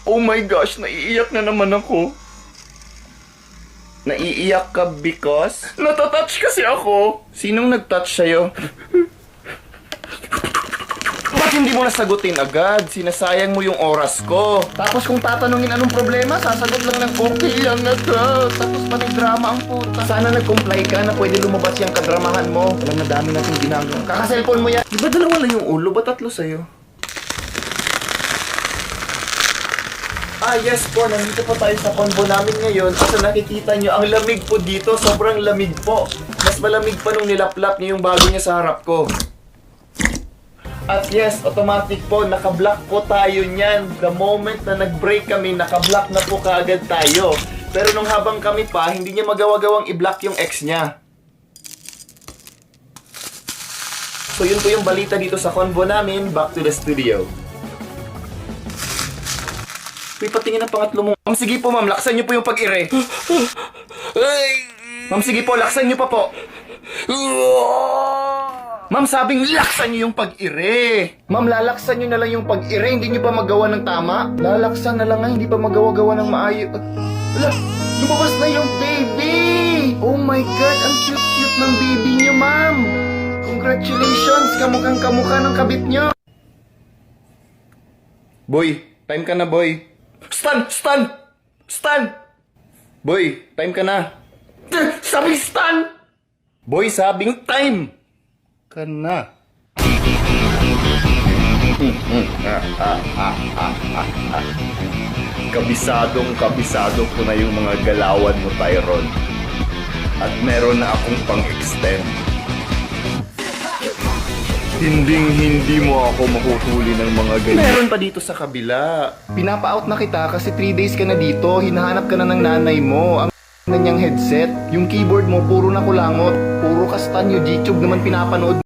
Oh my gosh, naiiyak na naman ako. Naiiyak ka because? Natatouch kasi ako. Sinong nagtouch sa'yo? Ba't hindi mo nasagutin agad? Sinasayang mo yung oras ko. Tapos kung tatanungin anong problema, sasagot lang ng okay lang agad. Tapos pa drama ang puta. Sana nag-comply ka na pwede lumabas yung kadramahan mo. Alam na dami natin ginagawa. Kaka-cellphone mo yan. Di ba dalawa lang yung ulo? Ba tatlo sa'yo? Yes po, nandito po tayo sa convo namin ngayon. Kasi nakikita nyo, ang lamig po dito, sobrang lamig po. Mas malamig pa nung nilaplap niya yung bago niya sa harap ko. At yes, automatic po, naka-block po tayo niyan. The moment na nag-break kami, naka-block na po kaagad tayo. Pero nung habang kami pa, hindi niya magawa-gawang i-block yung ex niya. So yun po yung balita dito sa convo namin. Back to the studio. Uy, patingin ang pangatlo mo. Ma'am, sige po ma'am, laksan niyo po yung pag-ire. Ma'am, sige po, laksan niyo pa po. Ma'am, sabing laksan niyo yung pag-ire. Ma'am, lalaksan niyo na lang yung pag-ire, hindi niyo pa magawa ng tama. Lalaksan na lang nga, hindi pa magawa-gawa ng maayos. Wala, lumabas na yung baby! Oh my God, ang cute-cute ng baby niyo, ma'am. Congratulations, kamukhang-kamukha ng kabit niyo. Boy, time ka na, boy. Stan! Stan! Stan! Boy, time ka na. Sabing stan! Boy, sabing time ka na. Kabisado ko na yung mga galawan mo, Tyrone. At meron na akong pang-extend. Hindi mo ako mahuhuli ng mga ganyan. Meron pa dito sa kabila. Pinapa-out na kita kasi 3 days ka na dito. Hinahanap ka na ng nanay mo. Ang na niyang headset. Yung keyboard mo, puro na kulangot. Puro ka stan yung YouTube naman pinapanood.